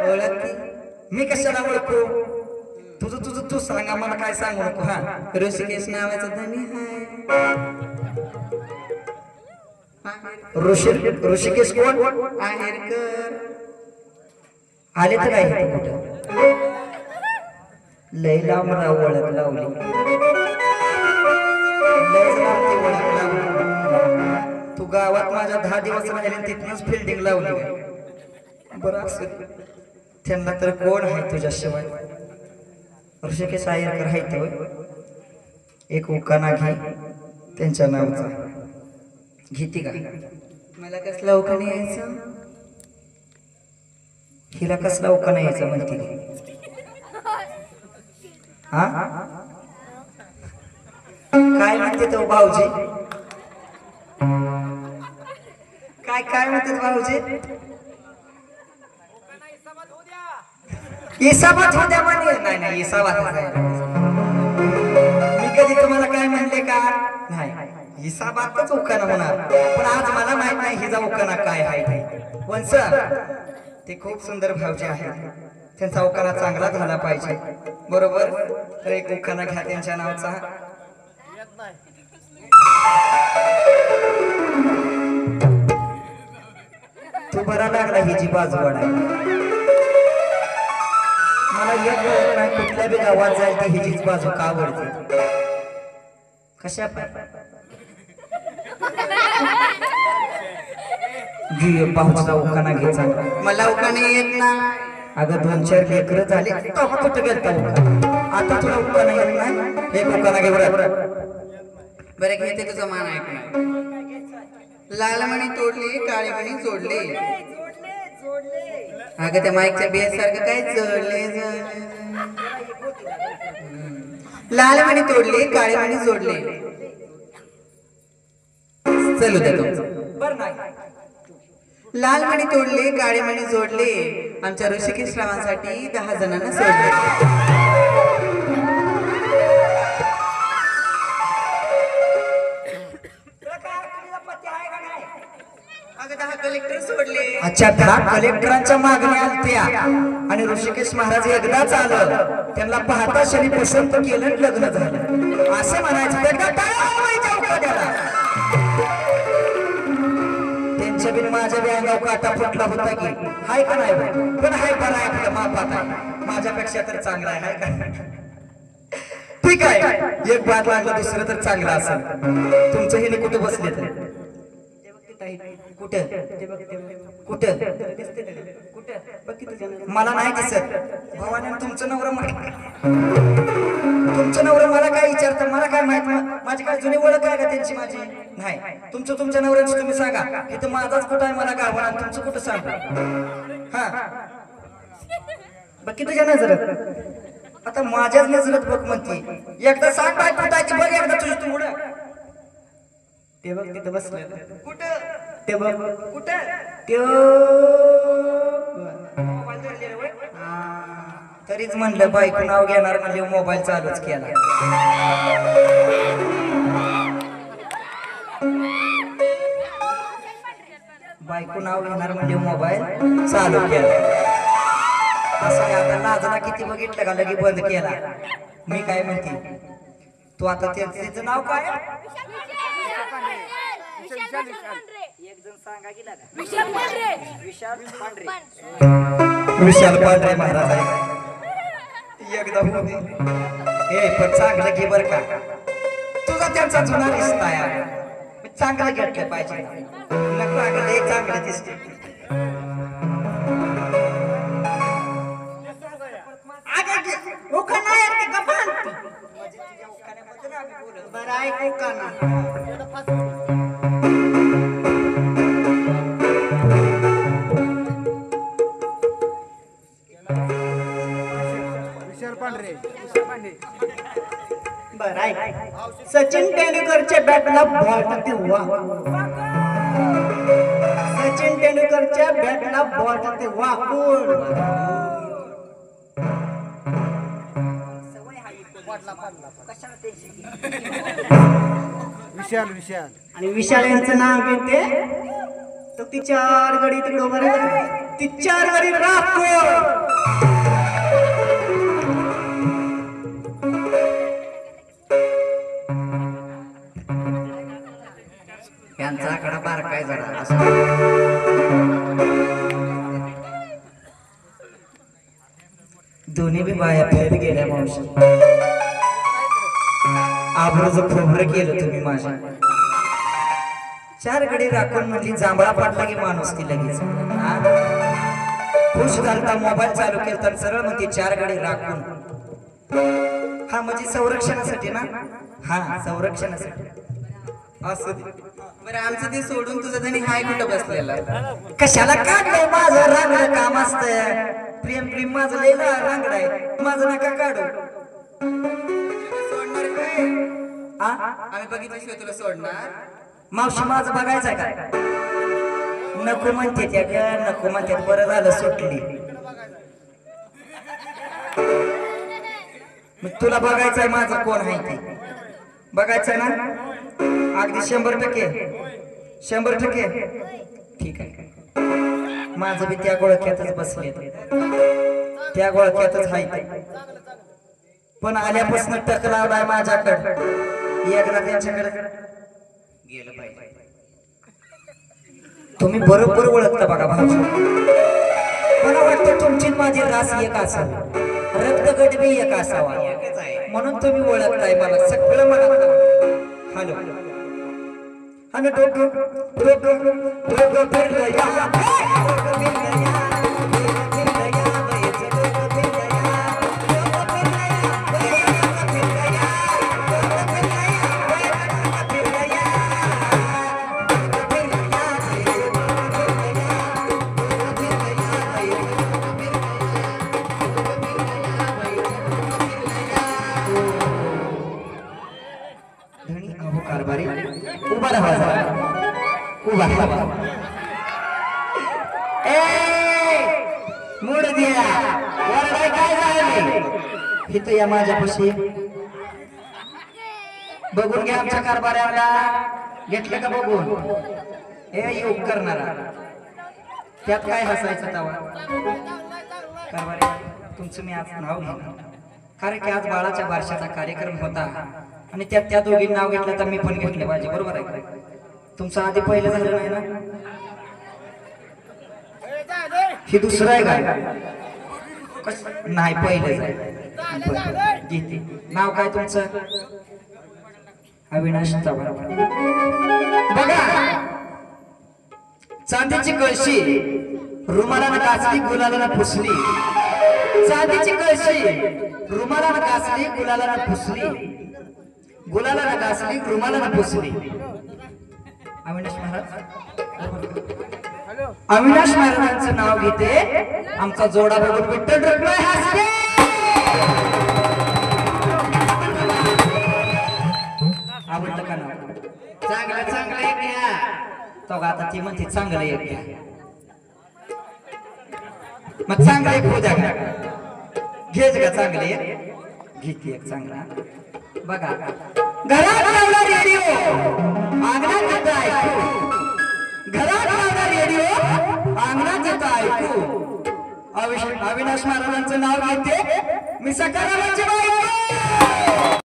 ओळखते मी कशाला ओळखू तुझं तुझं तू सांगा मला काय सांगू नको हा ऋषिकेश नावाचा धनी हाय ऋषिकेश कोण आहेरकर आले तर काय कुठं लय लांब ओळख लावली लय लांब ओळख लावली तू गावात माझ्या 10 दिवस राहिले तिथनच फिल्डिंग लावली बरं असं त्यांना तर कोण आहे तुझ्याशिवाय ऋषिकेश आहेरकर आहे तो एक उकाना घे त्यांच्या नावाचा घेते का मला कसला उकाना यायचं हिला कसला उकाना यायचा म्हणते हा काय म्हणते तो भाऊजी काय काय म्हणते भाऊजी इसाबात होत्या म्हणे नाही नाही इसाबात मी कधी तुम्हाला काय म्हणले का नाही इसाबातच उखाणा होणार पण आज मला माहित नाही हिचा उखाणा काय आहे वंश ते खूप सुंदर भावजी आहेत त्यांचा उखाणा चांगला झाला पाहिजे बरोबर तर एक उखाणा घ्या त्यांच्या नावाचा तू बरा लागला ही जी बाजू वाढायला मला एक कळत नाही कुठल्या बी गावात जाईल तर हिचीच बाजू का आवडते कशा पाहुचा उखाणा घ्यायचा मला उखाणा येत ना अगं 2-4 लेकरं झाले कुठं गेलता उखाणा आता तुला उखाणा येत नाही एक उखाणा घे बरं घेते तुझं मान ऐकणार लाल मणी तोडली काळी मणी जोडली अगं त्या माईकच्या बिया सारखं काय जोडले लाल मणी तोडली काळी मणी जोडले चलू दे तुमचं लाल मणी तोडले काळे मणी जोडले आमच्या ऋषिकेश रावांसाठी 10 जणांना सोडले कलेक्टर सोडले अच्छा 10 कलेक्टरांच्या मागण्या आलत्या आणि ऋषिकेश महाराज एकदाच आलं त्यांना पाहता शरी पसंत केलं लग्न झालं असं म्हणायचं त्यांच्या बिन माझ्या बी अंगाव काटा फुटला होता की हाय का नाही पण हाय बरं आहे आपल्या मापात आहे माझ्यापेक्षा तर चांगला आहे हाय का ठीक आहे एक बात लागला दुसरं तर चांगलं असेल तुमचं हे कुठे बसले तर कुठं कुठं मला नाही दिसत भावाने तुमचं नवरं मला काय विचारतं मला काय माहित माझी काय जुनी ओळख आहे का त्यांची माझी नाही तुमच्या नवऱ्याची तुम्ही सांगा इथं माझाच कुठं आहे मला गावा तुमचं कुठं सांगा हा बाकी तुझ्या नजरात आता माझ्याच नजरात बघ म्हणते एकदा सांग काय कुठायची बघ एकदा तुझी तू उड ते बघ तिथं बसले कुठं ते बघ कुठं ते तरीच म्हणलं बायको नाव घेणार म्हणजे मोबाईल चालूच केला बायको नाव घेणार म्हणजे मोबाईल चालू केला असं आता लाजला किती बघितलं का लगे बंद केला मी काय म्हणते तू आता त्याचं नाव काय विशाल पांढरे महाराज आहे एकदम हे पण चांगलं घे बर का तुझा त्यांचा जुना रिश्ता आहे चांगलं घेतलं पाहिजे नको चांगलं दिसते बरं आहे सचिन तेंडुलकरच्या बॅटला बॉल तेव्हा सचिन तेंडुलकरच्या बॅटला बॉल तेव्हा विशाल आणि विशाल यांचं नाव घेते तर ती 4 गडी तिकडे उभा राहिला ती 4 गडी राखो यांचा आकडा बारकाय जरा असं दोन्ही बी बाया फेल गेल्या मावशी आबरोज खोबरं केलं तुम्ही माझ्या 4 गडी राखून म्हणली जांभळा पाडला की माणूस ती लगेच खुश घालता मोबाईल चालू केला सरळ म्हणते 4 गडी राखून हा म्हणजे संरक्षणासाठी ना हा संरक्षणासाठी असं बरं आमचं ते सोडून तुझं त्याने हाय कुठं बसलेला कशाला काढलंय माझं रांगड काम असतंय प्रेम प्रेम माझं लय रांगड आहे माझं नका काढू सोडणार काय आम्ही बघितल्याशिवाय तुला सोडणार मावशी माझं बघायचं का नको म्हणते त्या ग नको म्हणते बरं झालं सुटली मग तुला बघायचंय माझं कोण आहे ते बघायचंय ना अगदी 100% ठीक आहे माझं बी त्या गोळक्यातच बसले त्या गोळक्यातच आहे पण आल्यापासून टक लावलाय माझ्याकडे एकदा त्यांच्याकडे गेलं पाहिजे तुम्ही बरोबर ओळखता बघा भाऊजी मला वाटतं तुमची माझी रास एक असावी रक्तगट बी एक असावा म्हणून तुम्ही ओळखताय मला सगळं मला हॅलो आणि डोकं फिरलं या कारभारी उभा राहा उभा मूड दिया वरडाय काय झाले इथं या माझ्यापाशी बघून घ्या आमच्या कारभाऱ्याला घेतलं का बघून हे योग करणारा त्यात काय हसायचं तवा कारभारी तुमचं मी आज नाव घेणार कारण की आज बाळाच्या बारशाचा कार्यक्रम होता आणि त्यात त्या दोघी नाव घेतलं तर मी पण घेतले पाहिजे बरोबर आहे तुमचं आधी पहिलं झालं नाही ना हे दुसरं आहे का नाही पहिलंच आहे घेते नाव काय तुमचं अविनाश चव्हाण बघा चांदीची कळशी रुमालानं काचली गुलालानं पुसली चांदीची कळशी रुमालानं काचली गुलालानं पुसली गुलालानं घासली रुमालानं पुसली अविनाश महाराजांचं नाव घेते आमचा जोडा बघून विठ्ठल रखलोय हसते आवडलं का नाव चांगलं एक घ्या तो आता ती म्हणते चांगलं एक घ्या मग चांगलं एक होऊ द्या घेच का चांगले घेते एक चांगला बघा घरात लावला रेडिओ अंगणात येतं ऐकू घरात लावला रेडिओ अंगणात येतं ऐकू अविनाश महाराजांचं नाव घेते मी सकाराची बायको